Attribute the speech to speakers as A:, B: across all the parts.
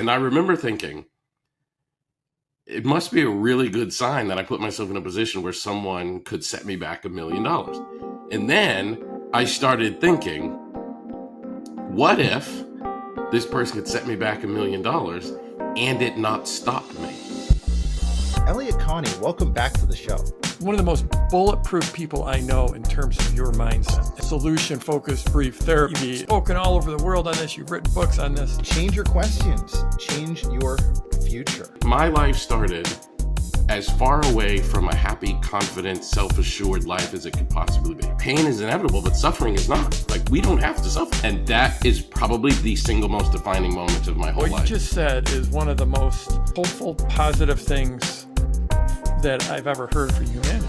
A: And I remember thinking, it must be a really good sign that I put myself in a position where someone could set me back $1 million. And then I started thinking, what if this person could set me back $1 million and it not stop me?
B: Elliott Connie, welcome back to the show.
C: One of the most bulletproof people I know in terms of your mindset. Solution-focused brief therapy. You've spoken all over the world on this. You've written books on this.
B: Change your questions. Change your future.
A: My life started as far away from a happy, confident, self-assured life as it could possibly be. Pain is inevitable, but suffering is not. Like, we don't have to suffer. And that is probably the single most defining moment of my whole life.
C: What you just said is one of the most hopeful, positive things that I've ever heard for humanity.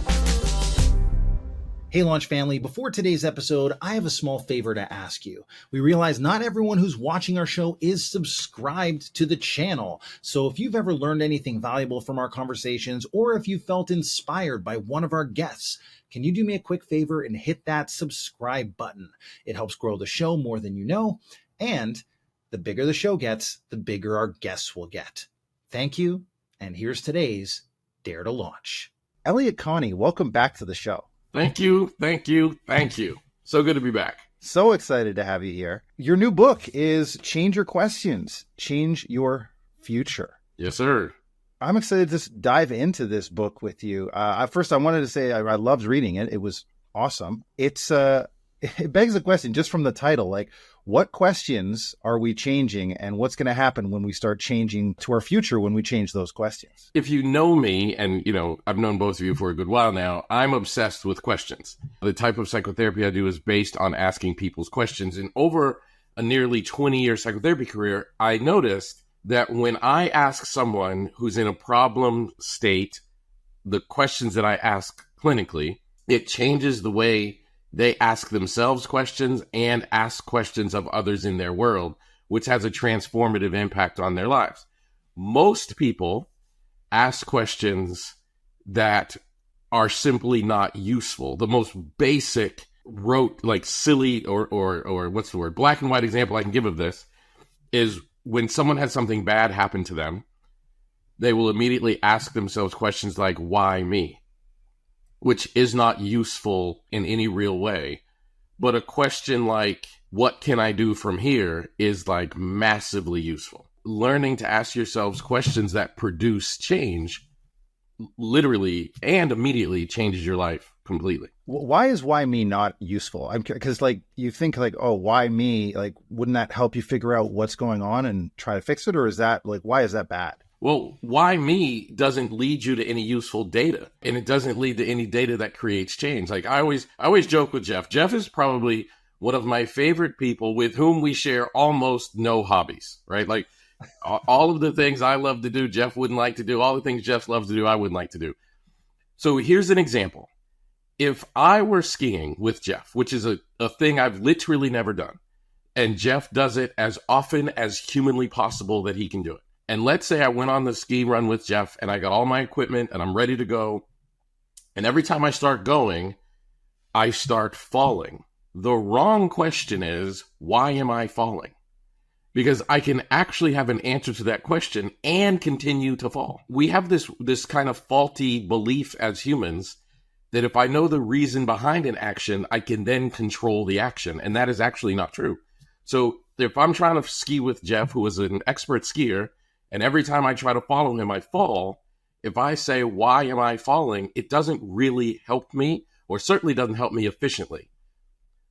B: Hey, Launch family, before today's episode, I have a small favor to ask you. We realize not everyone who's watching our show is subscribed to the channel. So if you've ever learned anything valuable from our conversations, or if you felt inspired by one of our guests, can you do me a quick favor and hit that subscribe button? It helps grow the show more than you know. And the bigger the show gets, the bigger our guests will get. Thank you. And here's today's Dare to Launch. Elliott Connie, welcome back to the show.
A: Thank you. So good to be back.
B: So excited to have you here. Your new book is Change Your Questions, Change Your Future.
A: Yes, sir.
B: I'm excited to just dive into this book with you. First, I wanted to say I loved reading it. It was awesome. It begs the question just from the title, like, what questions are we changing and what's going to happen when we start changing to our future when we change those questions?
A: If you know me, and I've known both of you for a good while now, I'm obsessed with questions. The type of psychotherapy I do is based on asking people's questions. And over a nearly 20-year psychotherapy career, I noticed that when I ask someone who's in a problem state the questions that I ask clinically, it changes the way they ask themselves questions and ask questions of others in their world, which has a transformative impact on their lives. Most people ask questions that are simply not useful. The most basic, rote, like silly or what's the word, black and white example I can give of this is when someone has something bad happen to them, they will immediately ask themselves questions like, why me? Which is not useful in any real way. But a question like, what can I do from here is like massively useful. Learning to ask yourselves questions that produce change literally and immediately changes your life completely.
B: Why is why me not useful? Because like you think like, oh, why me? Like, wouldn't that help you figure out what's going on and try to fix it? Or is that like, why is that bad?
A: Well, why me doesn't lead you to any useful data, and it doesn't lead to any data that creates change. Like I always joke with Jeff. Jeff is probably one of my favorite people with whom we share almost no hobbies, right? Like all of the things I love to do, Jeff wouldn't like to do. All the things Jeff loves to do, I wouldn't like to do. So here's an example. If I were skiing with Jeff, which is a thing I've literally never done, and Jeff does it as often as humanly possible that he can do it. And let's say I went on the ski run with Jeff and I got all my equipment and I'm ready to go. And every time I start going, I start falling. The wrong question is, why am I falling? Because I can actually have an answer to that question and continue to fall. We have this kind of faulty belief as humans that if I know the reason behind an action, I can then control the action. And that is actually not true. So if I'm trying to ski with Jeff, who is an expert skier, and every time I try to follow him, I fall. If I say, why am I falling? It doesn't really help me, or certainly doesn't help me efficiently.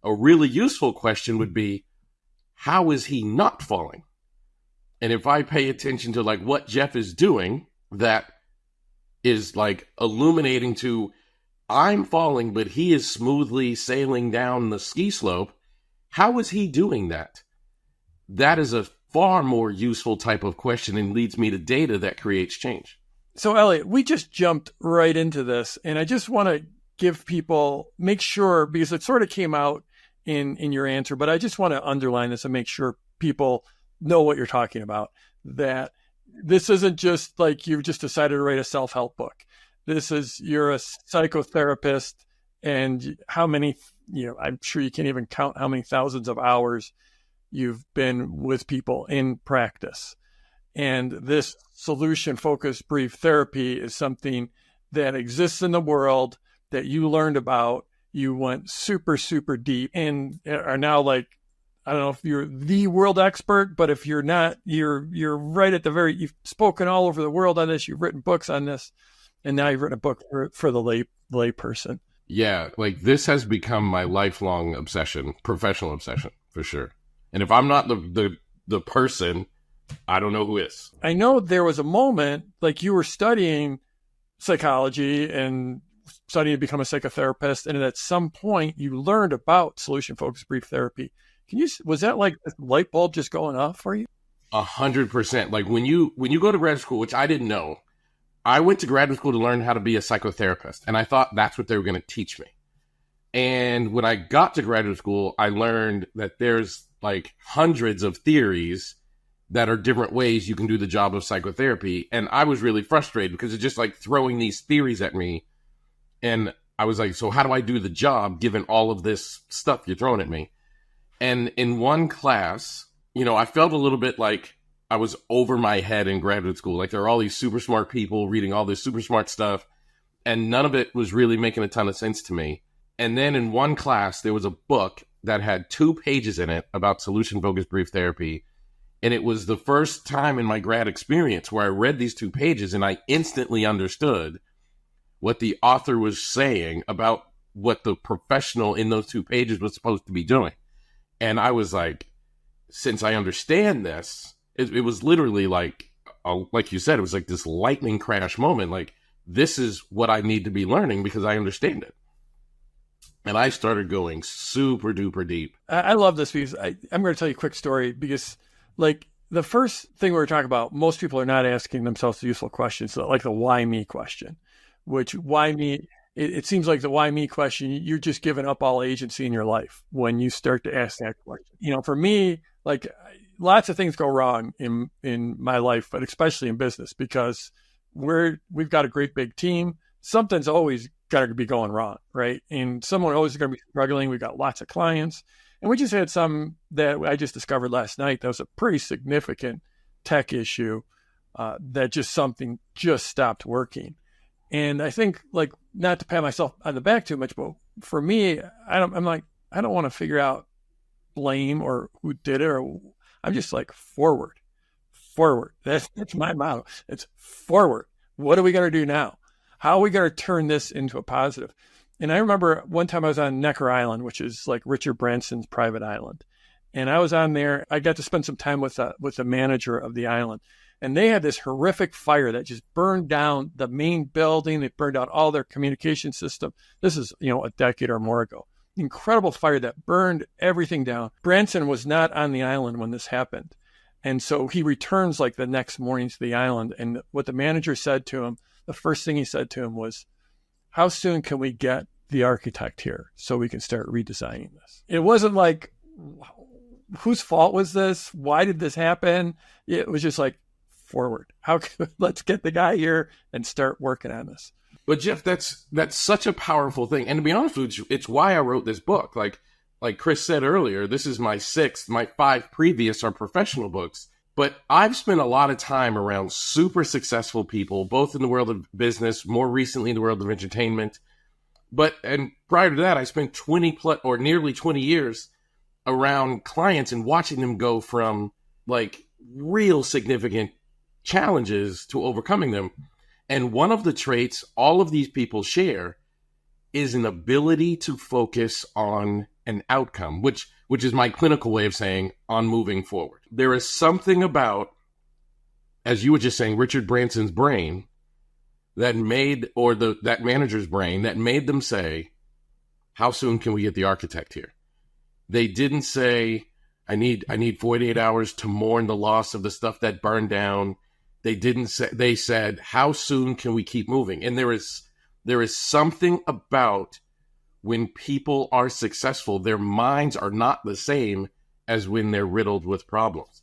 A: A really useful question would be, how is he not falling? And if I pay attention to like what Jeff is doing, that is like illuminating to, I'm falling, but he is smoothly sailing down the ski slope. How is he doing that? That is a far more useful type of question and leads me to data that creates change.
C: So Elliott, we just jumped right into this, and I just want to give people, make sure, because it sort of came out in your answer, but I just want to underline this and make sure people know what you're talking about, that this isn't just like you've just decided to write a self-help book. This is, you're a psychotherapist, and how many, I'm sure you can't even count how many thousands of hours you've been with people in practice. And this solution-focused brief therapy is something that exists in the world that you learned about. You went super, super deep and are now like, I don't know if you're the world expert, but if you're not, you're right at the very, you've spoken all over the world on this. You've written books on this, and now you've written a book for the lay person.
A: Yeah, like this has become my lifelong obsession, professional obsession for sure. And if I'm not the person, I don't know who is.
C: I know there was a moment like you were studying psychology and studying to become a psychotherapist, and at some point you learned about solution-focused brief therapy. Was that like a light bulb just going off for you?
A: 100%. Like when you go to grad school, which I didn't know, I went to graduate school to learn how to be a psychotherapist, and I thought that's what they were going to teach me. And when I got to graduate school, I learned that there's like hundreds of theories that are different ways you can do the job of psychotherapy. And I was really frustrated because it's just like throwing these theories at me. And I was like, so how do I do the job given all of this stuff you're throwing at me? And in one class, I felt a little bit like I was over my head in graduate school. Like there are all these super smart people reading all this super smart stuff, and none of it was really making a ton of sense to me. And then in one class, there was a book that had 2 pages in it about solution-focused brief therapy. And it was the first time in my grad experience where I read these 2 pages and I instantly understood what the author was saying about what the professional in those 2 pages was supposed to be doing. And I was like, since I understand this, it was literally like you said, it was like this lightning crash moment. Like, this is what I need to be learning because I understand it. And I started going super duper deep.
C: I love this because I'm going to tell you a quick story because like the first thing we were talking about, most people are not asking themselves useful questions, like the why me question, which why me? It seems like the why me question, you're just giving up all agency in your life when you start to ask that question. For me, like lots of things go wrong in my life, but especially in business because we've got a great big team. Something's always got to be going wrong, right? And someone always going to be struggling. We've got lots of clients. And we just had some that I just discovered last night that was a pretty significant tech issue that something just stopped working. And I think, like, not to pat myself on the back too much, but for me, I'm like, I don't want to figure out blame or who did it, or I'm just like forward. That's my motto. It's forward. What are we going to do now? How are we going to turn this into a positive? And I remember one time I was on Necker Island, which is like Richard Branson's private island. And I was on there. I got to spend some time with the manager of the island. And they had this horrific fire that just burned down the main building. They burned out all their communication system. This is, a decade or more ago. Incredible fire that burned everything down. Branson was not on the island when this happened. And so he returns like the next morning to the island. And what the manager said to him, the first thing he said to him was, how soon can we get the architect here so we can start redesigning this? It wasn't like, whose fault was this? Why did this happen? It was just like, forward. Let's get the guy here and start working on this.
A: But Jeff, that's such a powerful thing. And to be honest with you, it's why I wrote this book. Like Chris said earlier, this is my 6th. My 5 previous are professional books. But I've spent a lot of time around super successful people, both in the world of business, more recently in the world of entertainment. And prior to that, I spent 20 plus or nearly 20 years around clients and watching them go from like real significant challenges to overcoming them. And one of the traits all of these people share is an ability to focus on an outcome, which is my clinical way of saying on moving forward. There is something about, as you were just saying, Richard Branson's brain that that manager's brain that made them say, how soon can we get the architect here? They didn't say, I need 48 hours to mourn the loss of the stuff that burned down. They said, how soon can we keep moving? And there is something about when people are successful, their minds are not the same as when they're riddled with problems.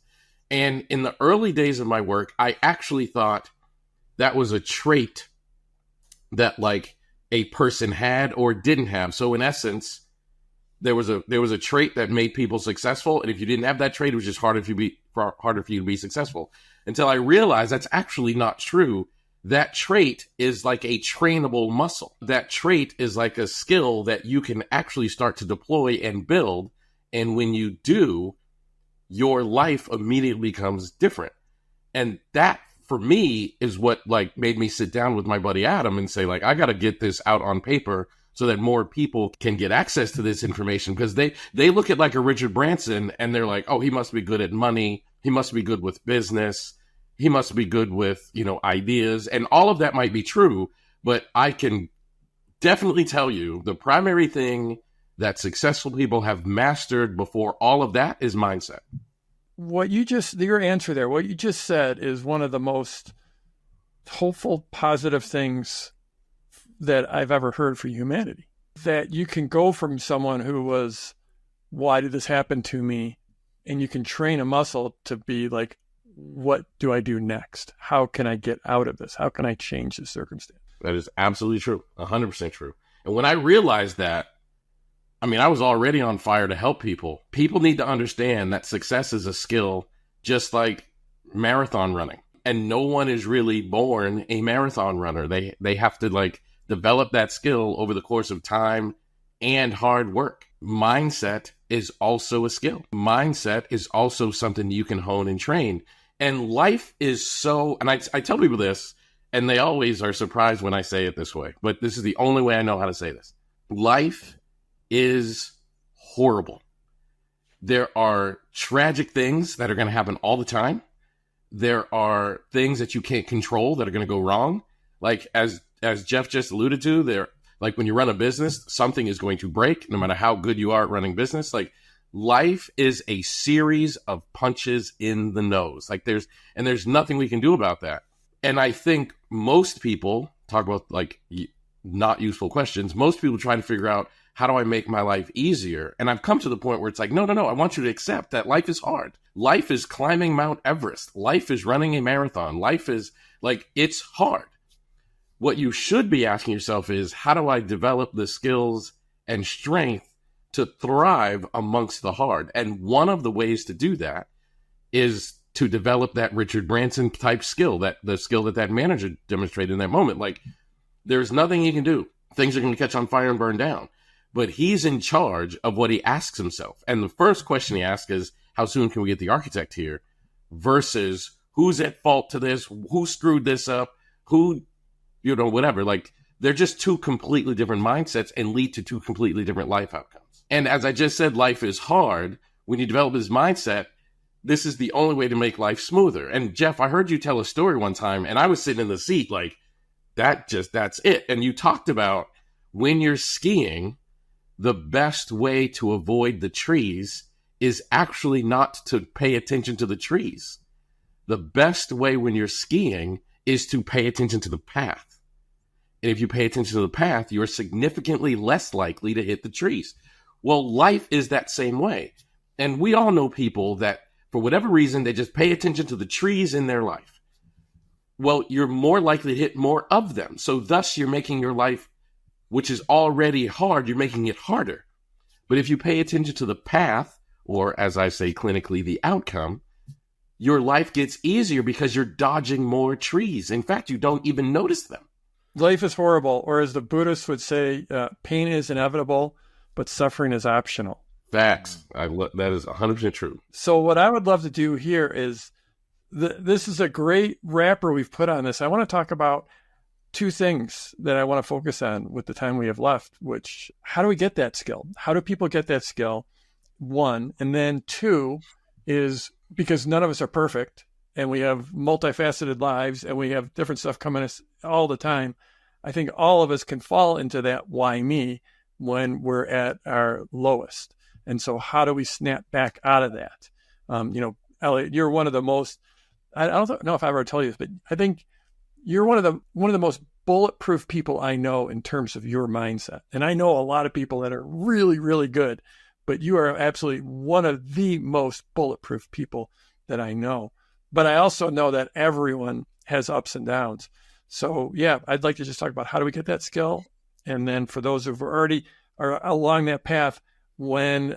A: And in the early days of my work, I actually thought that was a trait that like a person had or didn't have. So in essence, there was a trait that made people successful. And if you didn't have that trait, it was just harder for you to be successful. until I realized that's actually not true. That trait is like a trainable muscle. That trait is like a skill that you can actually start to deploy and build. And when you do, your life immediately becomes different. And that, for me, is what like made me sit down with my buddy Adam and say, like, I got to get this out on paper so that more people can get access to this information. Because they look at like a Richard Branson and they're like, oh, he must be good at money. He must be good with business. He must be good with, ideas. And all of that might be true. But I can definitely tell you the primary thing that successful people have mastered before all of that is mindset.
C: Your answer there, what you just said is one of the most hopeful, positive things that I've ever heard for humanity. That you can go from someone who was, why did this happen to me? And you can train a muscle to be like, what do I do next? How can I get out of this? How can I change the circumstance?
A: That is absolutely true. 100% true. And when I realized that, I was already on fire to help people. People need to understand that success is a skill, just like marathon running. And no one is really born a marathon runner. They have to like develop that skill over the course of time and hard work. Mindset is also a skill. Mindset is also something you can hone and train. And life is so, and I tell people this, and they always are surprised when I say it this way, but this is the only way I know how to say this. Life is horrible. There are tragic things that are going to happen all the time. There are things that you can't control that are going to go wrong. Like as Jeff just alluded to, like when you run a business, something is going to break no matter how good you are at running business. Like life is a series of punches in the nose. Like there's nothing we can do about that. And I think most people talk about like not useful questions. Most people try to figure out, how do I make my life easier? And I've come to the point where it's like, no. I want you to accept that life is hard. Life is climbing Mount Everest. Life is running a marathon. Life is like, it's hard. What you should be asking yourself is, how do I develop the skills and strength to thrive amongst the hard? And one of the ways to do that is to develop that Richard Branson type skill, the skill that manager demonstrated in that moment. Like, there's nothing he can do. Things are going to catch on fire and burn down. But he's in charge of what he asks himself. And the first question he asks is, how soon can we get the architect here? Versus, who's at fault to this? Who screwed this up? Who, whatever. Like, they're just two completely different mindsets and lead to two completely different life outcomes. And as I just said, life is hard. When you develop this mindset, this is the only way to make life smoother. And Jeff, I heard you tell a story one time, and I was sitting in the seat like, that's it. And you talked about when you're skiing, the best way to avoid the trees is actually not to pay attention to the trees. The best way when you're skiing is to pay attention to the path. And if you pay attention to the path, you're significantly less likely to hit the trees. Well, life is that same way. And we all know people that, for whatever reason, they just pay attention to the trees in their life. Well, you're more likely to hit more of them. So thus, you're making your life, which is already hard, you're making it harder. But if you pay attention to the path, or as I say clinically, the outcome, your life gets easier because you're dodging more trees. In fact, you don't even notice them.
C: Life is horrible, or as the Buddhists would say, pain is inevitable, but suffering is optional.
A: Facts. That is 100% true.
C: So what I would love to do here is, this is a great wrapper we've put on this. I want to talk about two things that I want to focus on with the time we have left, which, how do we get that skill? How do people get that skill? One. And then two is, because none of us are perfect and we have multifaceted lives and we have different stuff coming at us all the time. I think all of us can fall into that why me when we're at our lowest. And so how do we snap back out of that? Elliott, you're one of the most, I don't know if I ever told you this, but I think you're one of the most bulletproof people I know in terms of your mindset. And I know a lot of people that are really, really good, but you are absolutely one of the most bulletproof people that I know. But I also know that everyone has ups and downs. So yeah, I'd like to just talk about how do we get that skill? And then for those who already are along that path, when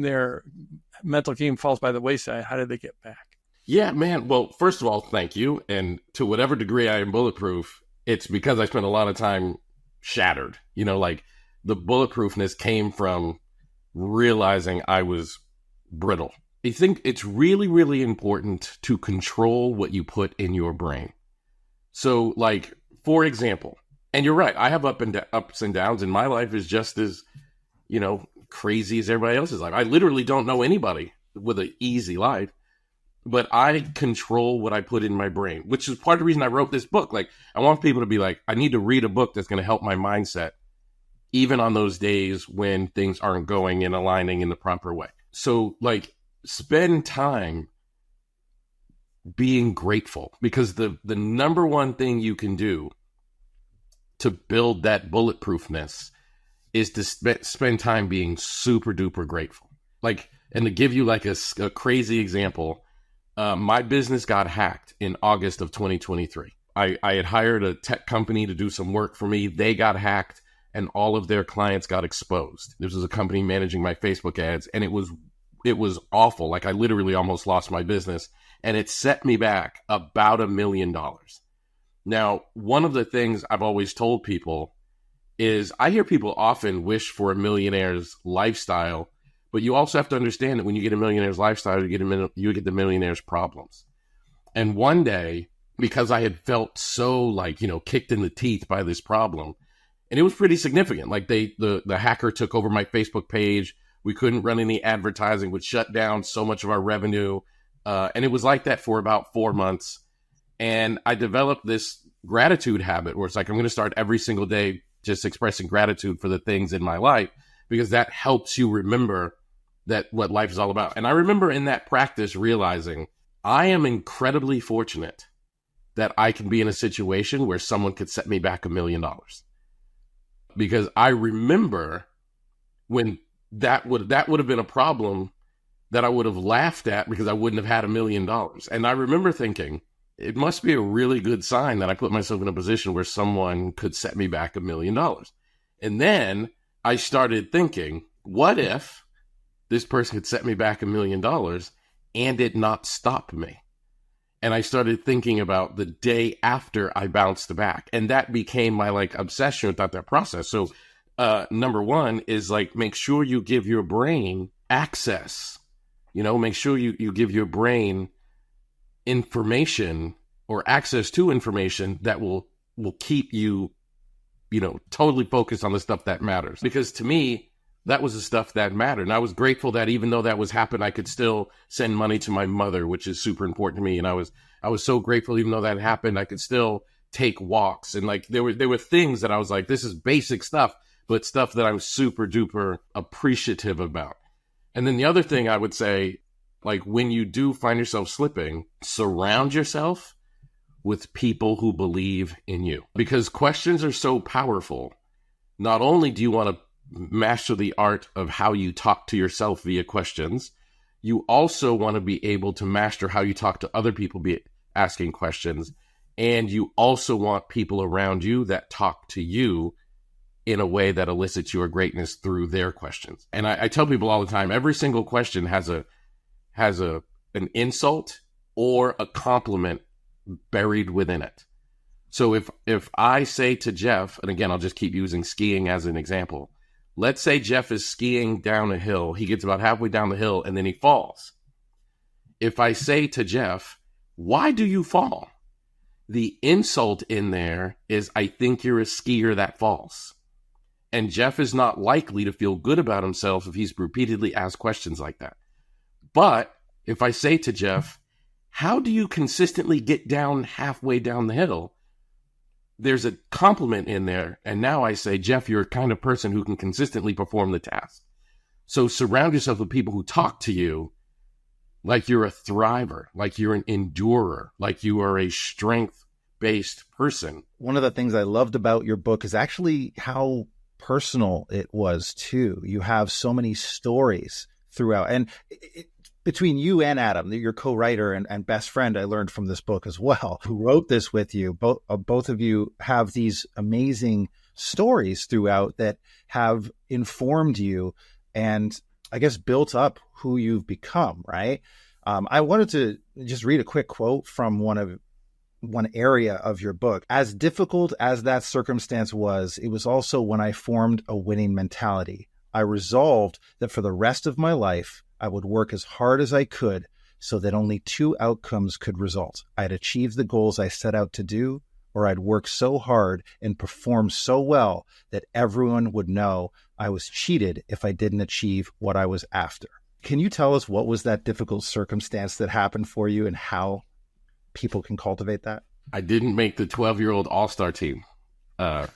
C: their mental game falls by the wayside, how do they get back?
A: Yeah, man. Well, first of all, thank you. And to whatever degree I am bulletproof, it's because I spent a lot of time shattered. Like the bulletproofness came from realizing I was brittle. I think it's really, really important to control what you put in your brain. So, like, for example, and you're right, I have ups and downs, and my life is just as, crazy as everybody else's life. I literally don't know anybody with an easy life, but I control what I put in my brain, which is part of the reason I wrote this book. Like, I want people to be like, I need to read a book that's going to help my mindset, even on those days when things aren't going and aligning in the proper way. So, like, spend time being grateful, because the number one thing you can do to build that bulletproofness is to spend time being super duper grateful. Like, and to give you like a crazy example, my business got hacked in August of 2023. I had hired a tech company to do some work for me. They got hacked and all of their clients got exposed. This was a company managing my Facebook ads, and it was awful. Like, I literally almost lost my business, and it set me back about $1 million. Now, one of the things I've always told people is I hear people often wish for a millionaire's lifestyle, but you also have to understand that when you get a millionaire's lifestyle, you get the millionaire's problems. And one day, because I had felt so kicked in the teeth by this problem, and it was pretty significant. Like, the hacker took over my Facebook page. We couldn't run any advertising, would shut down so much of our revenue. And it was like that for about 4 months. And I developed this gratitude habit where it's like, I'm going to start every single day just expressing gratitude for the things in my life, because that helps you remember that what life is all about. And I remember in that practice realizing I am incredibly fortunate that I can be in a situation where someone could set me back $1 million. Because I remember when that would have been a problem that I would have laughed at, because I wouldn't have had $1 million. And I remember thinking, it must be a really good sign that I put myself in a position where someone could set me back $1 million. And then I started thinking, what if this person could set me back $1 million and it not stop me? And I started thinking about the day after I bounced back. And that became my obsession with that process. So number one is make sure you give your brain access. Make sure you give your brain information or access to information that will keep you, totally focused on the stuff that matters. Because to me, that was the stuff that mattered. And I was grateful that even though that was happening, I could still send money to my mother, which is super important to me. And I was so grateful, even though that happened, I could still take walks. And there were things that I was like, this is basic stuff, but stuff that I'm super duper appreciative about. And then the other thing I would say, when you do find yourself slipping, surround yourself with people who believe in you, because questions are so powerful. Not only do you want to master the art of how you talk to yourself via questions, you also want to be able to master how you talk to other people asking questions. And you also want people around you that talk to you in a way that elicits your greatness through their questions. And I tell people all the time, every single question has an insult or a compliment buried within it. So if I say to Jeff, and again, I'll just keep using skiing as an example. Let's say Jeff is skiing down a hill. He gets about halfway down the hill and then he falls. If I say to Jeff, why do you fall? The insult in there is, I think you're a skier that falls. And Jeff is not likely to feel good about himself if he's repeatedly asked questions like that. But if I say to Jeff, how do you consistently get down halfway down the hill? There's a compliment in there. And now I say, Jeff, you're a kind of person who can consistently perform the task. So surround yourself with people who talk to you like you're a thriver, like you're an endurer, like you are a strength-based person.
B: One of the things I loved about your book is actually how personal it was too. You have so many stories throughout. And between you and Adam, your co-writer and best friend, I learned from this book as well, who wrote this with you. Both of you have these amazing stories throughout that have informed you and I guess built up who you've become, right? I wanted to just read a quick quote from one area of your book. As difficult as that circumstance was, it was also when I formed a winning mentality. I resolved that for the rest of my life, I would work as hard as I could so that only two outcomes could result. I'd achieve the goals I set out to do, or I'd work so hard and perform so well that everyone would know I was cheated if I didn't achieve what I was after. Can you tell us what was that difficult circumstance that happened for you and how people can cultivate that?
A: I didn't make the 12-year-old all-star team. I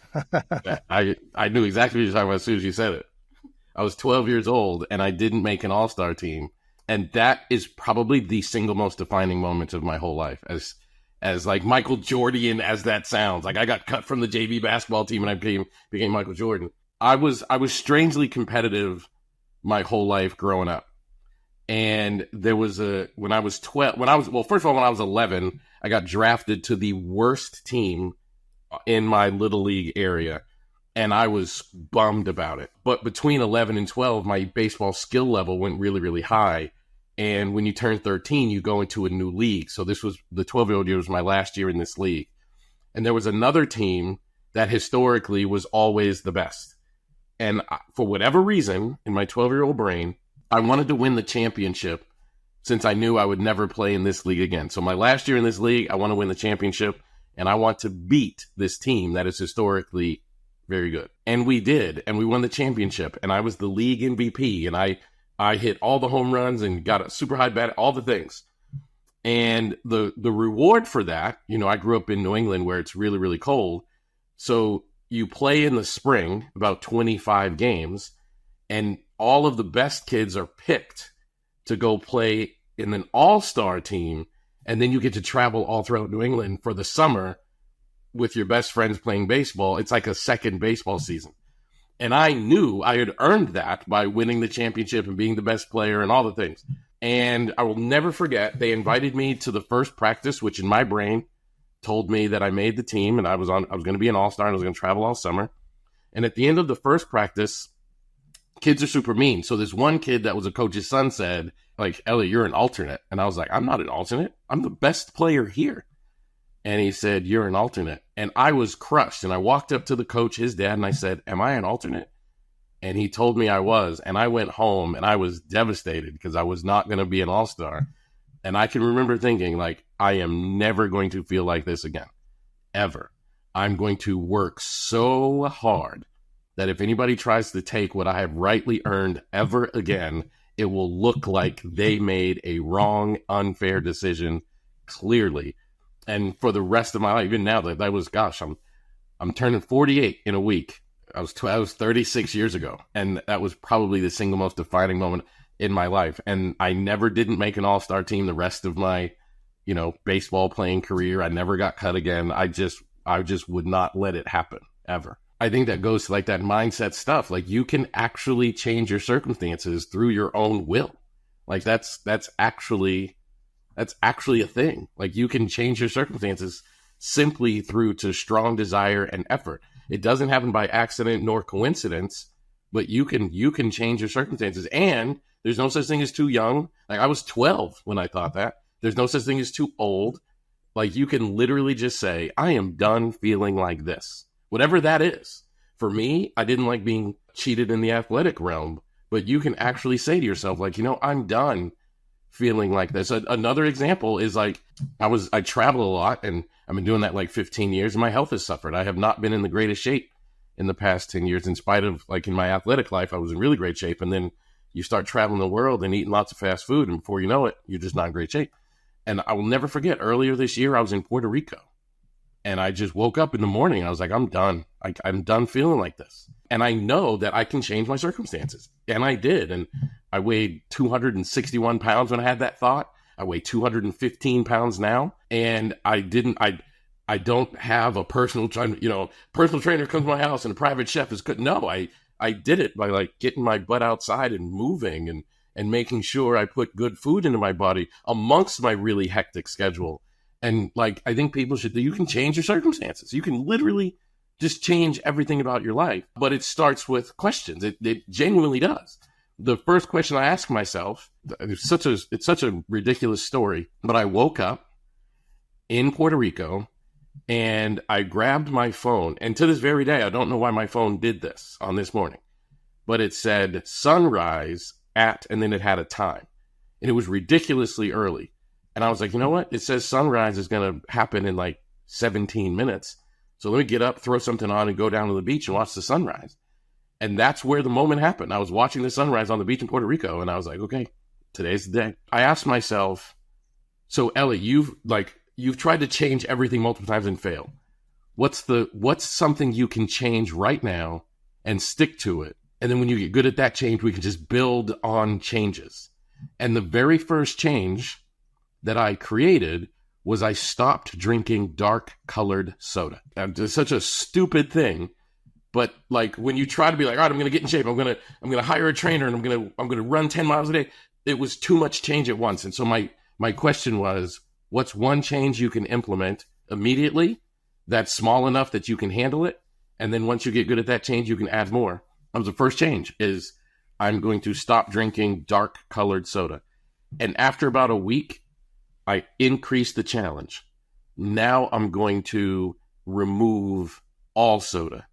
A: knew exactly what you're talking about as soon as you said it. I was 12 years old and I didn't make an all-star team. And that is probably the single most defining moment of my whole life. As like Michael Jordan as that sounds. Like I got cut from the JV basketball team and I became Michael Jordan. I was strangely competitive my whole life growing up. And there was when I was 11, I got drafted to the worst team in my little league area. And I was bummed about it. But between 11 and 12, my baseball skill level went really, really high. And when you turn 13, you go into a new league. So this was the 12-year-old year was my last year in this league. And there was another team that historically was always the best. And for whatever reason, in my 12-year-old brain, I wanted to win the championship since I knew I would never play in this league again. So my last year in this league, I want to win the championship. And I want to beat this team that is historically very good. And we did. And we won the championship. And I was the league MVP. And I hit all the home runs and got a super high bat, all the things. And the reward for that, I grew up in New England where it's really, really cold. So you play in the spring, about 25 games, and all of the best kids are picked to go play in an all-star team. And then you get to travel all throughout New England for the summer with your best friends playing baseball. It's like a second baseball season. And I knew I had earned that by winning the championship and being the best player and all the things. And I will never forget, they invited me to the first practice, which in my brain told me that I made the team and I was going to be an all-star and I was going to travel all summer. And at the end of the first practice, kids are super mean. So this one kid that was a coach's son said, like, Elliott, you're an alternate. And I was like, I'm not an alternate. I'm the best player here. And he said, you're an alternate. And I was crushed. And I walked up to the coach, his dad, and I said, am I an alternate? And he told me I was. And I went home and I was devastated because I was not going to be an all-star. And I can remember thinking, like, I am never going to feel like this again, ever. I'm going to work so hard that if anybody tries to take what I have rightly earned ever again, it will look like they made a wrong, unfair decision, clearly. And for the rest of my life, even now, that was, gosh, I'm turning 48 in a week. I was 36 years ago, and that was probably the single most defining moment in my life. And I never didn't make an all-star team the rest of my, baseball playing career. I never got cut again. I just would not let it happen, ever. I think that goes to like that mindset stuff. Like you can actually change your circumstances through your own will. Like that's actually a thing. Like you can change your circumstances simply through to strong desire and effort. It doesn't happen by accident nor coincidence, but you can change your circumstances. And there's no such thing as too young. Like I was 12 when I thought that. There's no such thing as too old. Like you can literally just say, I am done feeling like this. Whatever that is. For me, I didn't like being cheated in the athletic realm, but you can actually say to yourself, like, I'm done feeling like this. Another example is like, I travel a lot and I've been doing that like 15 years and my health has suffered. I have not been in the greatest shape in the past 10 years, in spite of like in my athletic life, I was in really great shape. And then you start traveling the world and eating lots of fast food. And before you know it, you're just not in great shape. And I will never forget, earlier this year, I was in Puerto Rico. And I just woke up in the morning. I was like, I'm done. I'm done feeling like this. And I know that I can change my circumstances. And I did. And I weighed 261 pounds when I had that thought. I weigh 215 pounds now. And I don't have a personal trainer comes to my house and a private chef is good. No, I did it by like getting my butt outside and moving and making sure I put good food into my body amongst my really hectic schedule. And like, I think people you can change your circumstances. You can literally just change everything about your life. But it starts with questions. It genuinely does. the first question I asked myself, it's such a ridiculous story, but I woke up in Puerto Rico and I grabbed my phone. And to this very day, I don't know why my phone did this on this morning, but it said sunrise at, and then it had a time. And it was ridiculously early. And I was like, you know what? It says sunrise is going to happen in like 17 minutes. So let me get up, throw something on, and go down to the beach and watch the sunrise. And that's where the moment happened. I was watching the sunrise on the beach in Puerto Rico, and I was like, okay, today's the day. I asked myself, so Ellie, you've tried to change everything multiple times and failed. What's something you can change right now and stick to it? And then when you get good at that change, we can just build on changes. And the very first change that I created was I stopped drinking dark colored soda. It's such a stupid thing. But like when you try to be like, all right, I'm going to get in shape. I'm going to hire a trainer and I'm going to run 10 miles a day. It was too much change at once. And so my question was, what's one change you can implement immediately that's small enough that you can handle it? And then once you get good at that change, you can add more. That was the first change, is I'm going to stop drinking dark colored soda. And after about a week, I increased the challenge. Now I'm going to remove all soda.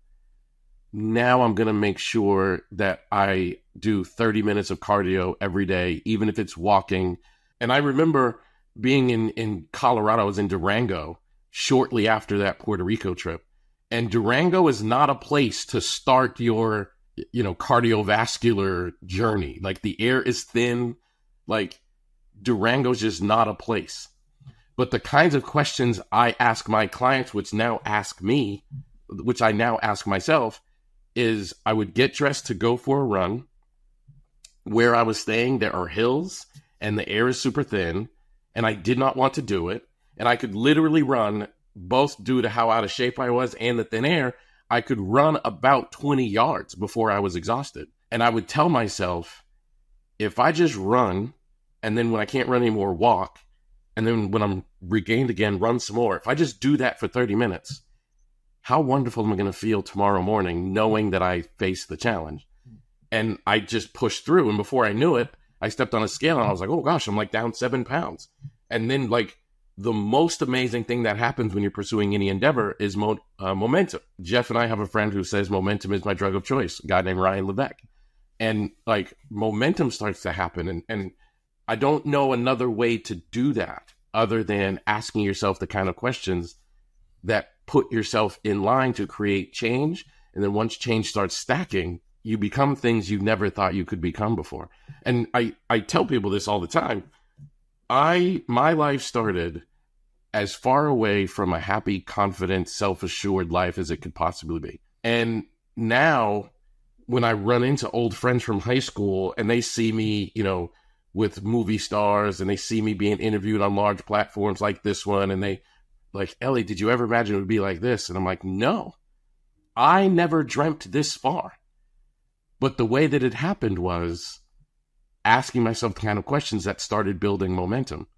A: Now I'm going to make sure that I do 30 minutes of cardio every day, even if it's walking. And I remember being in Colorado, I was in Durango shortly after that Puerto Rico trip. And Durango is not a place to start your, cardiovascular journey. Like the air is thin. Like Durango's just not a place. But the kinds of questions I ask my clients, which I now ask myself, is I would get dressed to go for a run. Where I was staying, there are hills and the air is super thin, and I did not want to do it. And I could literally run, both due to how out of shape I was and the thin air, I could run about 20 yards before I was exhausted. And I would tell myself, if I just run, and then when I can't run anymore, walk, and then when I'm regained again, run some more. If I just do that for 30 minutes, how wonderful am I going to feel tomorrow morning knowing that I faced the challenge? And I just pushed through. And before I knew it, I stepped on a scale and I was like, oh gosh, I'm like down 7 pounds. And then like the most amazing thing that happens when you're pursuing any endeavor is momentum. Jeff and I have a friend who says momentum is my drug of choice, a guy named Ryan Levesque. And like momentum starts to happen. And I don't know another way to do that other than asking yourself the kind of questions that put yourself in line to create change. And then once change starts stacking, you become things you never thought you could become before. And I tell people this all the time. My life started as far away from a happy, confident, self-assured life as it could possibly be. And now when I run into old friends from high school and they see me, with movie stars, and they see me being interviewed on large platforms like this one, and they like, Ellie, did you ever imagine it would be like this? And I'm like, no, I never dreamt this far. But the way that it happened was asking myself the kind of questions that started building momentum.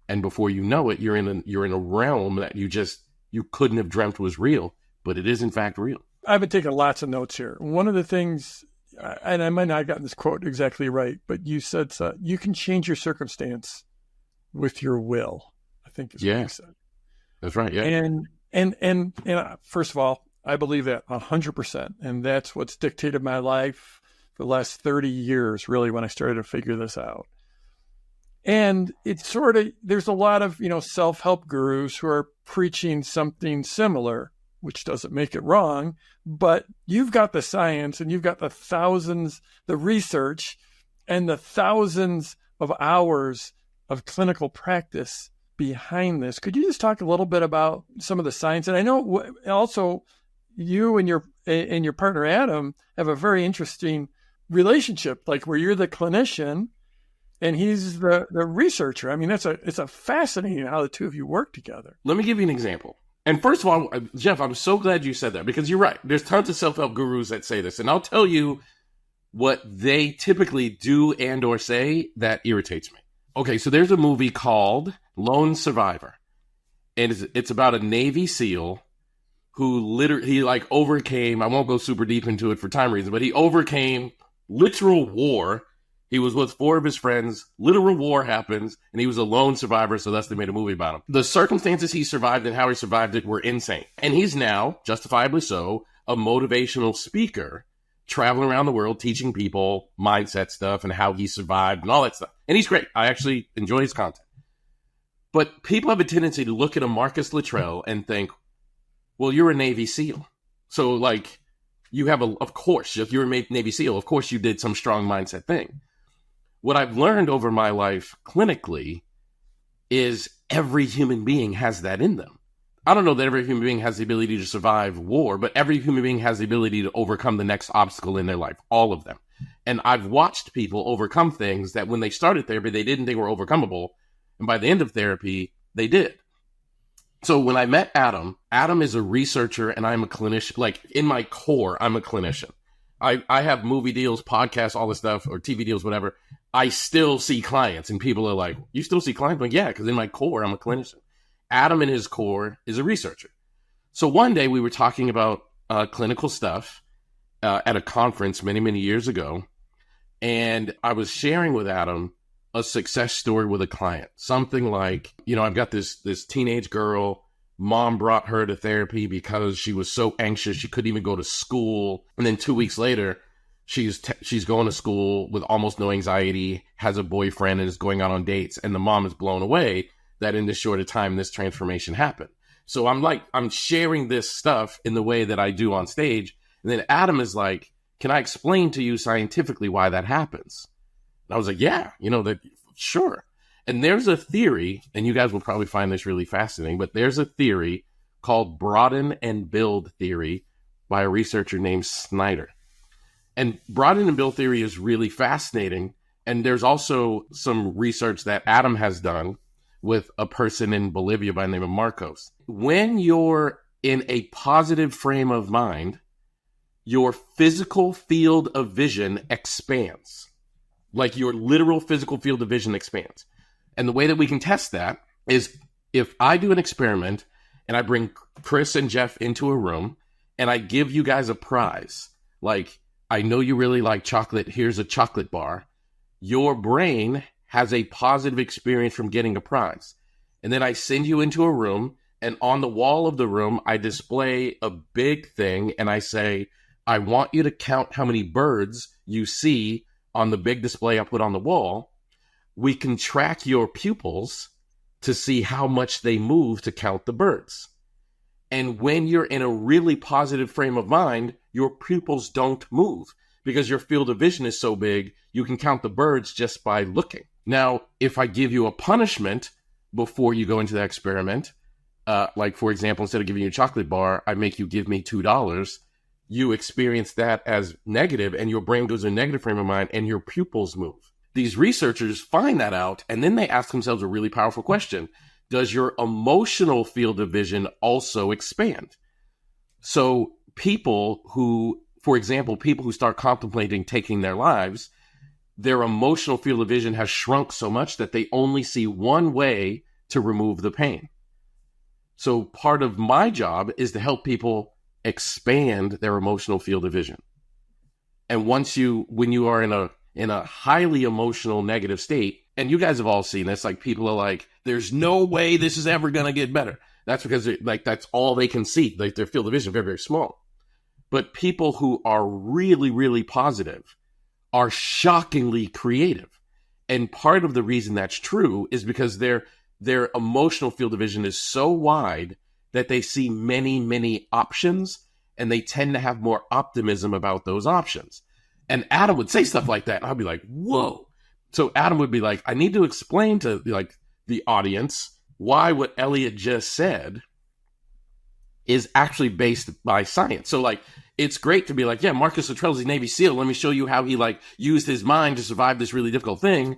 A: And before you know it, you're in a realm that you couldn't have dreamt was real, but it is in fact real.
C: I've been taking lots of notes here. One of the things, and I might not have gotten this quote exactly right, but you said you can change your circumstance with your will, I think is what you said.
A: That's right. Yeah.
C: And first of all, I believe that 100%. And that's what's dictated my life for the last 30 years, really, when I started to figure this out. And it's there's a lot of, self-help gurus who are preaching something similar, which doesn't make it wrong, but you've got the science and you've got the research and the thousands of hours of clinical practice behind this. Could you just talk a little bit about some of the science? And I know also you and your partner, Adam, have a very interesting relationship, like where you're the clinician and he's the researcher. I mean, it's a fascinating how the two of you work together.
A: Let me give you an example. And first of all, Jeff, I'm so glad you said that, because you're right. There's tons of self-help gurus that say this. And I'll tell you what they typically do and or say that irritates me. Okay, so there's a movie called Lone Survivor. And it's about a Navy SEAL who he overcame, I won't go super deep into it for time reasons, but he overcame literal war He was with 4 of his friends. Literal war happens, and he was a lone survivor, so thus they made a movie about him. The circumstances he survived and how he survived it were insane. And he's now, justifiably so, a motivational speaker, traveling around the world, teaching people mindset stuff and how he survived and all that stuff. And he's great. I actually enjoy his content. But people have a tendency to look at a Marcus Luttrell and think, well, you're a Navy SEAL. So, like, you have of course, if you're a Navy SEAL, of course you did some strong mindset thing. What I've learned over my life clinically is every human being has that in them. I don't know that every human being has the ability to survive war, but every human being has the ability to overcome the next obstacle in their life, all of them. And I've watched people overcome things that when they started therapy, they didn't think were overcomeable. And by the end of therapy, they did. So when I met Adam is a researcher and I'm a clinician. Like in my core, I'm a clinician. I have movie deals, podcasts, all this stuff, or TV deals, whatever. I still see clients and people are like, you still see clients? I'm like, yeah, because in my core, I'm a clinician. Adam in his core is a researcher. So one day we were talking about clinical stuff at a conference many, many years ago. And I was sharing with Adam a success story with a client. Something like, I've got this teenage girl. Mom brought her to therapy because she was so anxious she couldn't even go to school. And then 2 weeks later, she's going to school with almost no anxiety, has a boyfriend, and is going out on dates. And the mom is blown away that in this short time, this transformation happened. So I'm sharing this stuff in the way that I do on stage. And then Adam is like, can I explain to you scientifically why that happens? And I was like, yeah, sure. And there's a theory, and you guys will probably find this really fascinating, but there's a theory called broaden and build theory by a researcher named Snyder. And broaden and build theory is really fascinating. And there's also some research that Adam has done with a person in Bolivia by the name of Marcos. When you're in a positive frame of mind, your physical field of vision expands. Like your literal physical field of vision expands. And the way that we can test that is if I do an experiment and I bring Chris and Jeff into a room and I give you guys a prize, like, I know you really like chocolate, here's a chocolate bar. Your brain has a positive experience from getting a prize. And then I send you into a room, and on the wall of the room, I display a big thing, and I say, I want you to count how many birds you see on the big display I put on the wall. We can track your pupils to see how much they move to count the birds. And when you're in a really positive frame of mind, your pupils don't move because your field of vision is so big, you can count the birds just by looking. Now, if I give you a punishment before you go into the experiment, like for example, instead of giving you a chocolate bar, I make you give me $2, you experience that as negative and your brain goes in a negative frame of mind and your pupils move. These researchers find that out, and then they ask themselves a really powerful question. Does your emotional field of vision also expand? So people who, for example, people who start contemplating taking their lives, their emotional field of vision has shrunk so much that they only see one way to remove the pain. So part of my job is to help people expand their emotional field of vision. And when you are in a highly emotional negative state, and you guys have all seen this, like people are like, there's no way this is ever going to get better. That's because that's all they can see. Like their field of vision is very, very small. But people who are really, really positive are shockingly creative. And part of the reason that's true is because their emotional field of vision is so wide that they see many, many options, and they tend to have more optimism about those options. And Adam would say stuff like that, and I'd be like, whoa. So Adam would be like, I need to explain to the audience why what Elliott just said is actually based by science. So it's great to be like, yeah, Marcus Luttrell's a Navy SEAL. Let me show you how he used his mind to survive this really difficult thing.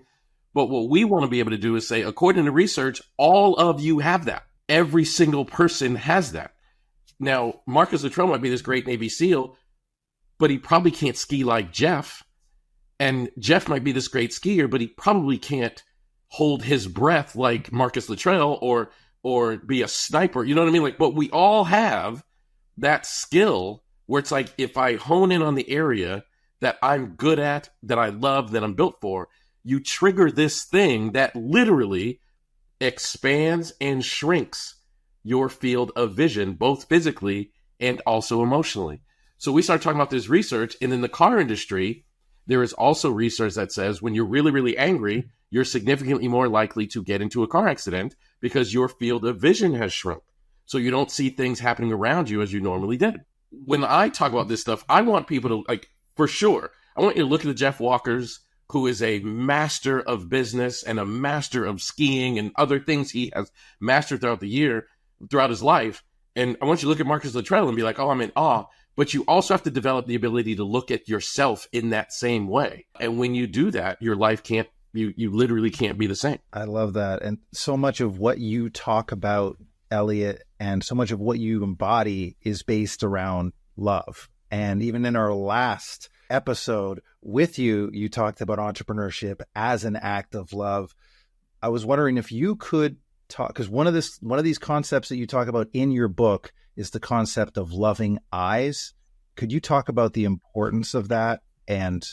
A: But what we want to be able to do is say, according to research, all of you have that. Every single person has that. Now, Marcus Luttrell might be this great Navy SEAL, but he probably can't ski like Jeff. And Jeff might be this great skier, but he probably can't hold his breath like Marcus Luttrell or be a sniper. You know what I mean? But we all have that skill where it's like, if I hone in on the area that I'm good at, that I love, that I'm built for, you trigger this thing that literally expands and shrinks your field of vision, both physically and also emotionally. So we start talking about this research, and in the car industry, there is also research that says when you're really, really angry, you're significantly more likely to get into a car accident because your field of vision has shrunk. So you don't see things happening around you as you normally did. When I talk about this stuff, I want people to, like, for sure, I want you to look at the Jeff Walkers, who is a master of business and a master of skiing and other things he has mastered throughout his life. And I want you to look at Marcus Luttrell and be like, oh, I'm in awe. But you also have to develop the ability to look at yourself in that same way. And when you do that, your life you literally can't be the same.
B: I love that. And so much of what you talk about, Elliott, and so much of what you embody is based around love. And even in our last episode with you, you talked about entrepreneurship as an act of love. I was wondering if you could talk, because one of these concepts that you talk about in your book is the concept of loving eyes. Could you talk about the importance of that and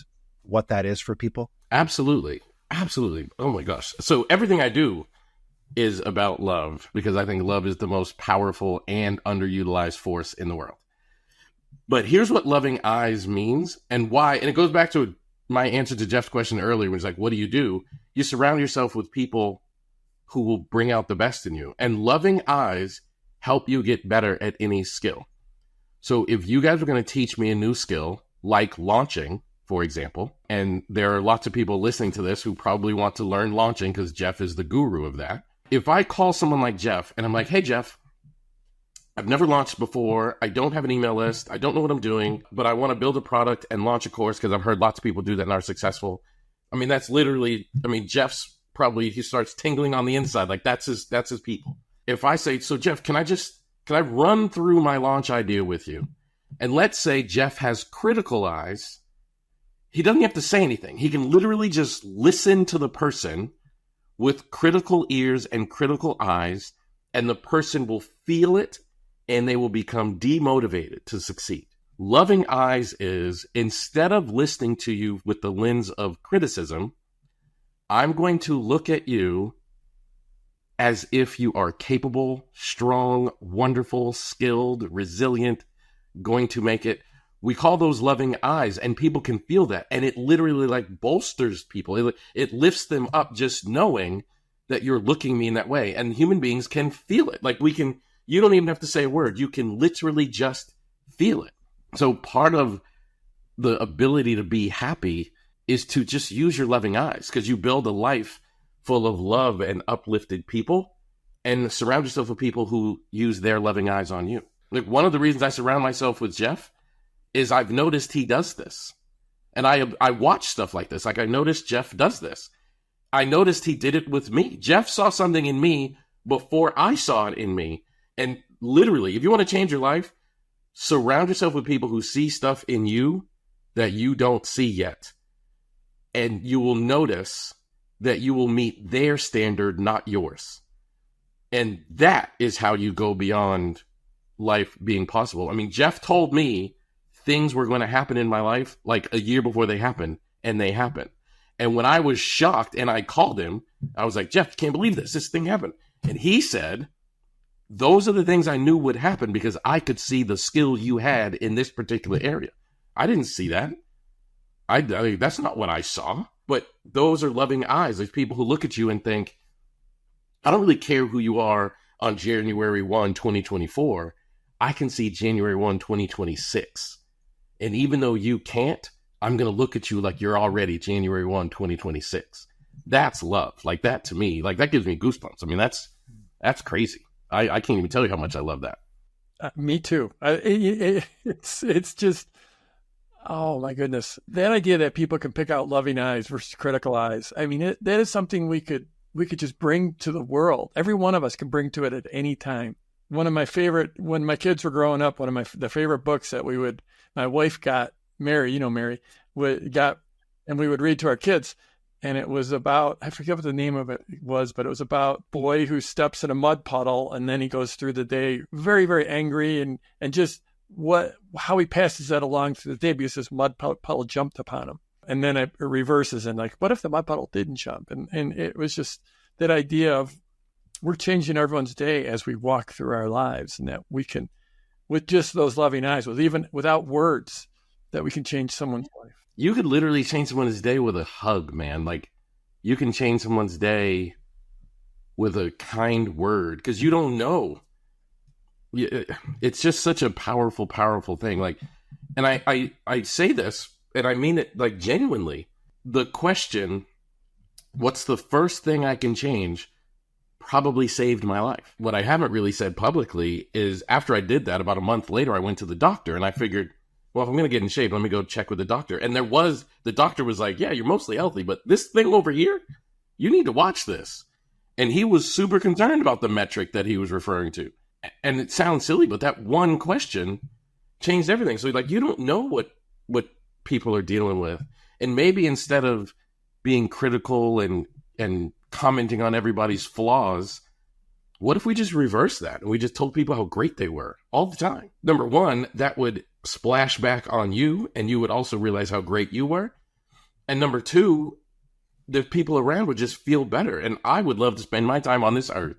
B: what that is for people?
A: Absolutely. Absolutely. Oh my gosh. So everything I do is about love, because I think love is the most powerful and underutilized force in the world. But here's what loving eyes means and why. And it goes back to my answer to Jeff's question earlier, when it's like, what do? You surround yourself with people who will bring out the best in you. And loving eyes help you get better at any skill. So if you guys are going to teach me a new skill, like launching, for example, and there are lots of people listening to this who probably want to learn launching because Jeff is the guru of that. If I call someone like Jeff and I'm like, hey, Jeff, I've never launched before. I don't have an email list. I don't know what I'm doing, but I want to build a product and launch a course because I've heard lots of people do that and are successful. I mean, that's literally, Jeff's probably, he starts tingling on the inside. Like that's his people. If I say, so Jeff, can I run through my launch idea with you? And let's say Jeff has critical eyes. He doesn't have to say anything. He can literally just listen to the person with critical ears and critical eyes, and the person will feel it and they will become demotivated to succeed. Loving eyes is, instead of listening to you with the lens of criticism, I'm going to look at you as if you are capable, strong, wonderful, skilled, resilient, going to make it. We call those loving eyes, and people can feel that. And it literally like bolsters people. It lifts them up just knowing that you're looking me in that way. And human beings can feel it. Like you don't even have to say a word. You can literally just feel it. So part of the ability to be happy is to just use your loving eyes, because you build a life full of love and uplifted people, and surround yourself with people who use their loving eyes on you. Like one of the reasons I surround myself with Jeff is I've noticed he does this. And I watch stuff like this. Like I noticed Jeff does this. I noticed he did it with me. Jeff saw something in me before I saw it in me. And literally, if you want to change your life, surround yourself with people who see stuff in you that you don't see yet. And you will notice that you will meet their standard, not yours. And that is how you go beyond life being possible. I mean, Jeff told me things were going to happen in my life like a year before they happened, and they happened. And when I was shocked and I called him, I was like, Jeff, can't believe this. This thing happened. And he said, those are the things I knew would happen because I could see the skill you had in this particular area. I didn't see that. I mean, that's not what I saw. But those are loving eyes. There's people who look at you and think, I don't really care who you are on January 1, 2024. I can see January 1, 2026. And even though you can't, I'm going to look at you like you're already January 1, 2026. That's love. Like that to me, like that gives me goosebumps. I mean, that's crazy. I can't even tell you how much I love that.
C: Me too. It's just, oh my goodness. That idea that people can pick out loving eyes versus critical eyes. I mean, that is something we could just bring to the world. Every one of us can bring to it at any time. One of my favorite, when my kids were growing up, the favorite books that my wife got, Mary, Mary, got, and we would read to our kids. And it was about, I forget what the name of it was, but it was about a boy who steps in a mud puddle and then he goes through the day very, very angry and just how he passes that along through the day, because this mud puddle jumped upon him. And then it reverses, and like, what if the mud puddle didn't jump? And it was just that idea of we're changing everyone's day as we walk through our lives, and that we can, with just those loving eyes, even without words, that we can change someone's life.
A: You could literally change someone's day with a hug, man. Like, you can change someone's day with a kind word, because you don't know. It's just such a powerful, powerful thing. Like, and I say this, and I mean it like genuinely. The question, what's the first thing I can change, probably saved my life. What I haven't really said publicly is after I did that, about a month later, I went to the doctor, and I figured, well, if I'm going to get in shape, let me go check with the doctor. And the doctor was like, yeah, you're mostly healthy, but this thing over here, you need to watch this. And he was super concerned about the metric that he was referring to. And it sounds silly, but that one question changed everything. So like, you don't know what people are dealing with. And maybe instead of being critical and commenting on everybody's flaws, what if we just reversed that and we just told people how great they were all the time? Number one, that would splash back on you, and you would also realize how great you were. And number two, the people around would just feel better. And I would love to spend my time on this earth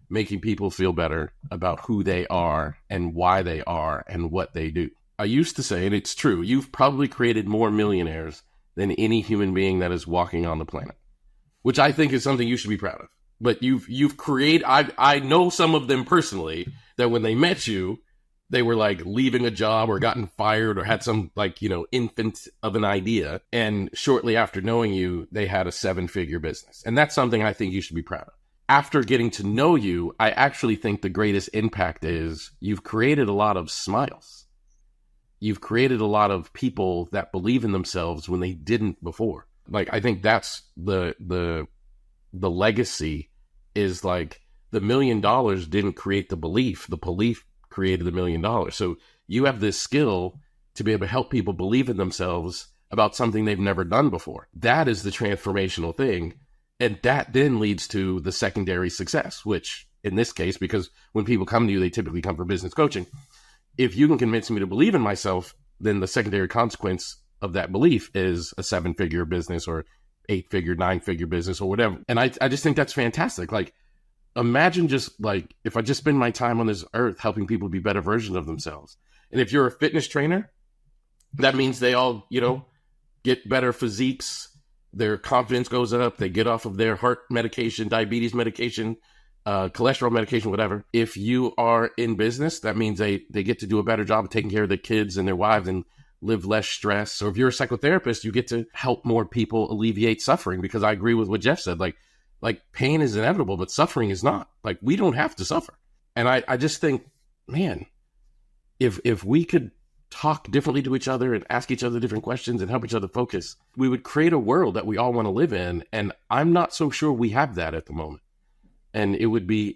A: making people feel better about who they are and why they are and what they do. I used to say, and it's true, you've probably created more millionaires than any human being that is walking on the planet, which I think is something you should be proud of. But you've created, I know some of them personally, that when they met you, they were like leaving a job or gotten fired or had some infant of an idea. And shortly after knowing you, they had a 7-figure business. And that's something I think you should be proud of. After getting to know you, I actually think the greatest impact is you've created a lot of smiles. You've created a lot of people that believe in themselves when they didn't before. Like, I think that's the legacy, is like the $1 million didn't create the belief created the $1 million. So you have this skill to be able to help people believe in themselves about something they've never done before. That is the transformational thing. And that then leads to the secondary success, which in this case, because when people come to you, they typically come for business coaching. If you can convince me to believe in myself, then the secondary consequence of that belief is a 7-figure business or 8-figure, 9-figure business or whatever. And I just think that's fantastic. Like, imagine just like, if I just spend my time on this earth helping people be better versions of themselves. And if you're a fitness trainer, that means they all, get better physiques. Their confidence goes up. They get off of their heart medication, diabetes medication, cholesterol medication, whatever. If you are in business, that means they get to do a better job of taking care of their kids and their wives and live less stress. Or if you're a psychotherapist, you get to help more people alleviate suffering, because I agree with what Jeff said. Like pain is inevitable, but suffering is not. Like, we don't have to suffer. And I just think, man, if we could talk differently to each other and ask each other different questions and help each other focus, we would create a world that we all want to live in. And I'm not so sure we have that at the moment. And it would be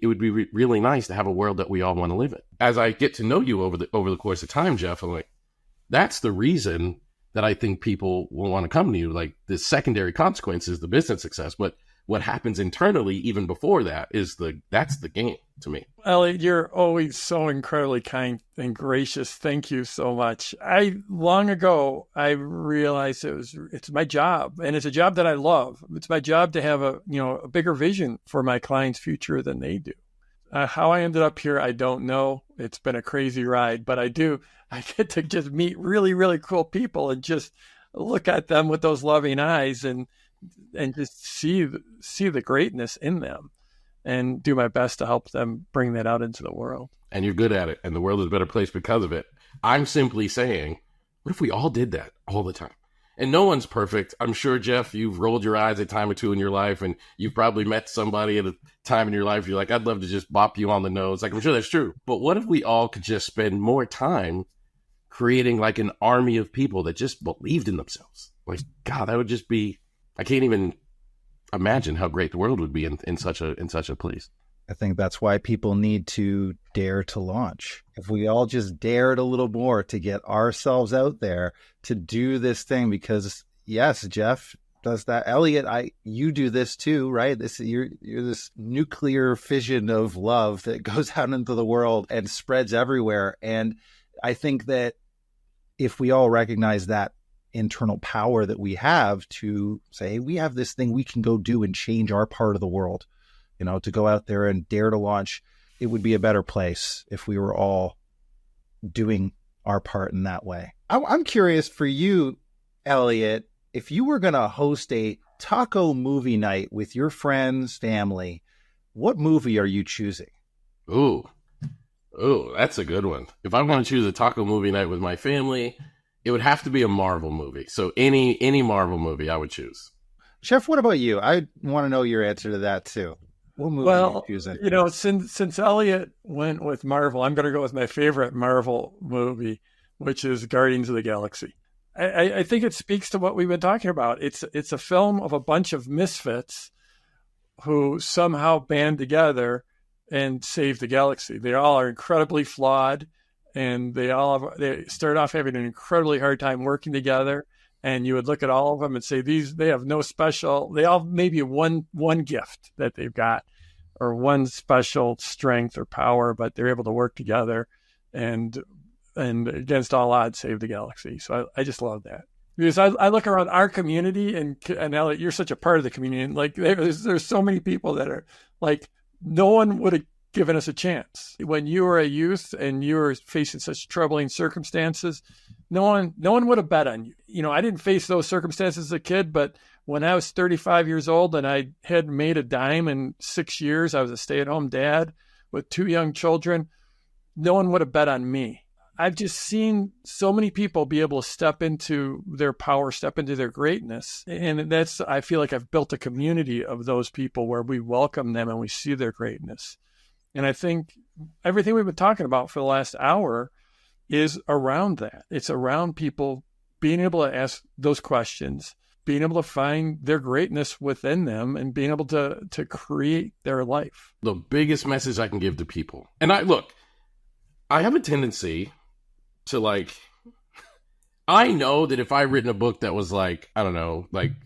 A: really nice to have a world that we all want to live in. As I get to know you over the course of time, Jeff, I'm like, that's the reason that I think people will want to come to you. Like, the secondary consequence is the business success, but what happens internally, even before that, that's the game to me.
C: Elliott, you're always so incredibly kind and gracious. Thank you so much. Long ago, I realized it's my job, and it's a job that I love. It's my job to have a bigger vision for my clients' future than they do. How I ended up here, I don't know. It's been a crazy ride, but I get to just meet really, really cool people and just look at them with those loving eyes and just see the greatness in them, and do my best to help them bring that out into the world. And
A: you're good at it, and the world is a better place because of it. I'm simply saying, what if we all did that all the time? And no one's perfect. I'm sure, Jeff, you've rolled your eyes a time or two in your life, and you've probably met somebody at a time in your life you're like, I'd love to just bop you on the nose. Like, I'm sure that's true. But what if we all could just spend more time creating like an army of people that just believed in themselves? Like, God, that would just be, I can't even imagine how great the world would be in such a place.
B: I think that's why people need to dare to launch. If we all just dared a little more to get ourselves out there to do this thing, because yes, Jeff does that. Elliott, you do this too, right? You're this nuclear fission of love that goes out into the world and spreads everywhere. And I think that if we all recognize that internal power that we have to say, we have this thing we can go do and change our part of the world, to go out there and dare to launch, it would be a better place if we were all doing our part in that way. I'm curious for you, Elliott, if you were going to host a taco movie night with your friends, family, what movie are you choosing?
A: Ooh, that's a good one. If I'm going to choose a taco movie night with my family, it would have to be a Marvel movie. So any Marvel movie I would choose.
B: Chef, what about you? I want to know your answer to that too. What movie are you choosing?
C: Since Elliott went with Marvel, I'm going to go with my favorite Marvel movie, which is Guardians of the Galaxy. I think it speaks to what we've been talking about. It's a film of a bunch of misfits who somehow band together and save the galaxy. They all are incredibly flawed, and they start off having an incredibly hard time working together. And you would look at all of them and say, they have no special, they all maybe one gift that they've got, or one special strength or power, but they're able to work together and against all odds save the galaxy. So I just love that. Because I look around our community, and Elliott, you're such a part of the community. And like there's so many people that are like, no one would have given us a chance when you were a youth and you were facing such troubling circumstances. No one would have bet on you. I didn't face those circumstances as a kid, but when I was 35 years old and I had made a dime in 6 years, I was a stay-at-home dad with 2 young children. No one would have bet on me. I've just seen so many people be able to step into their power, step into their greatness. And I feel like I've built a community of those people where we welcome them and we see their greatness. And I think everything we've been talking about for the last hour is around that. It's around people being able to ask those questions, being able to find their greatness within them, and being able to create their life.
A: The biggest message I can give to people, and I have a tendency to I know that if I'd written a book that was like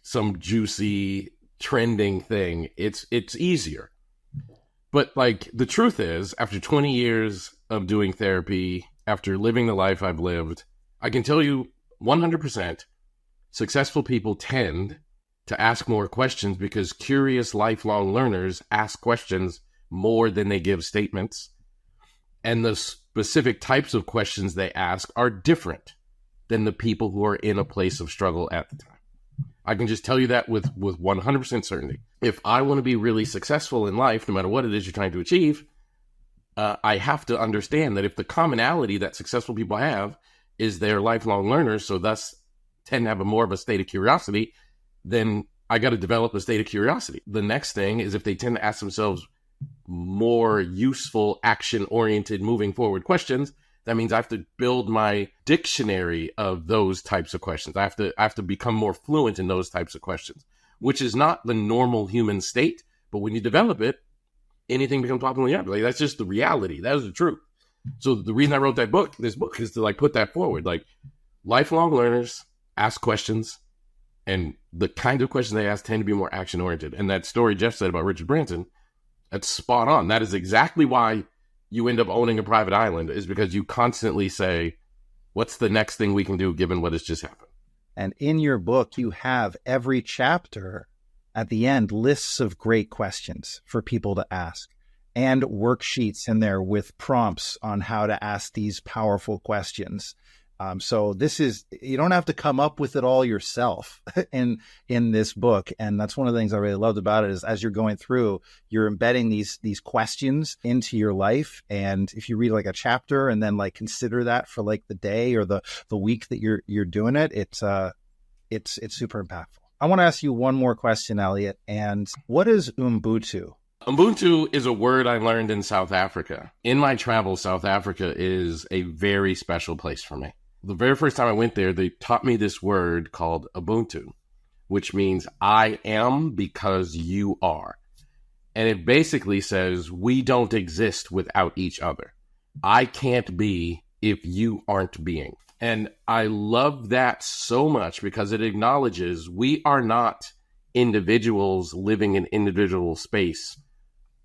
A: some juicy trending thing, it's easier. But the truth is, after 20 years of doing therapy, after living the life I've lived, I can tell you 100% successful people tend to ask more questions because curious lifelong learners ask questions more than they give statements. And the specific types of questions they ask are different than the people who are in a place of struggle at the time. I can just tell you that with 100% certainty. If I want to be really successful in life, no matter what it is you're trying to achieve, I have to understand that if the commonality that successful people have is they're lifelong learners, so thus tend to have more of a state of curiosity, then I got to develop a state of curiosity. The next thing is if they tend to ask themselves more useful, action-oriented, moving forward questions, that means I have to build my dictionary of those types of questions. I have to become more fluent in those types of questions, which is not the normal human state. But when you develop it, anything becomes popular. That's just the reality. That is the truth. So the reason I wrote this book is to put that forward. Lifelong learners ask questions, and the kind of questions they ask tend to be more action-oriented. And that story Jeff said about Richard Branson, that's spot on. That is exactly why you end up owning a private island, is because you constantly say, what's the next thing we can do given what has just happened?
B: And in your book, you have every chapter at the end lists of great questions for people to ask, and worksheets in there with prompts on how to ask these powerful questions. So you don't have to come up with it all yourself in this book. And that's one of the things I really loved about it is as you're going through, you're embedding these questions into your life. And if you read a chapter and then consider that for the day or the week that you're doing it, it's super impactful. I want to ask you one more question, Elliott. And what is Ubuntu?
A: Ubuntu is a word I learned in South Africa. In my travels, South Africa is a very special place for me. The very first time I went there, they taught me this word called Ubuntu, which means I am because you are. And it basically says we don't exist without each other. I can't be if you aren't being. And I love that so much because it acknowledges we are not individuals living in individual space.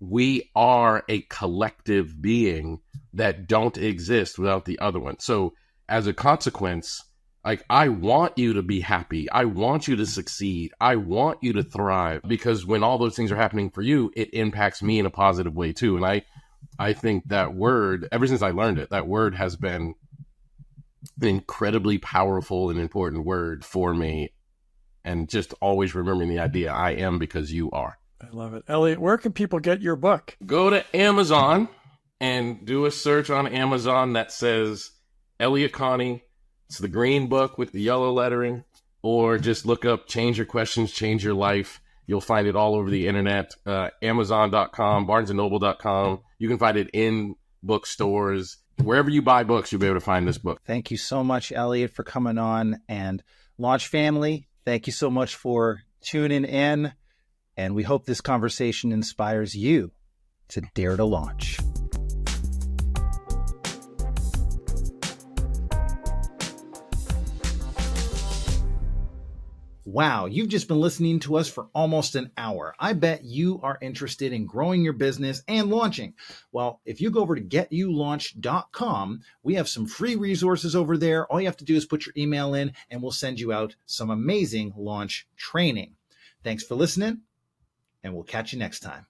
A: We are a collective being that don't exist without the other one. So as a consequence, like, I want you to be happy. I want you to succeed. I want you to thrive, because when all those things are happening for you, it impacts me in a positive way too. And I think that word, ever since I learned it, that word has been an incredibly powerful and important word for me. And just always remembering the idea, I am because you are.
C: I love it. Elliott, where can people get your book?
A: Go to Amazon and do a search on Amazon that says Elliott Connie. It's the green book with the yellow lettering, or just look up Change Your Questions, Change Your Life. You'll find it all over the internet, Amazon.com, BarnesandNoble.com. You can find it in bookstores. Wherever you buy books, you'll be able to find this book.
B: Thank you so much, Elliott, for coming on. And Launch family, thank you so much for tuning in. And we hope this conversation inspires you to dare to launch. Wow, you've just been listening to us for almost an hour. I bet you are interested in growing your business and launching. Well, if you go over to getyouLaunched.com, we have some free resources over there. All you have to do is put your email in and we'll send you out some amazing launch training. Thanks for listening, and we'll catch you next time.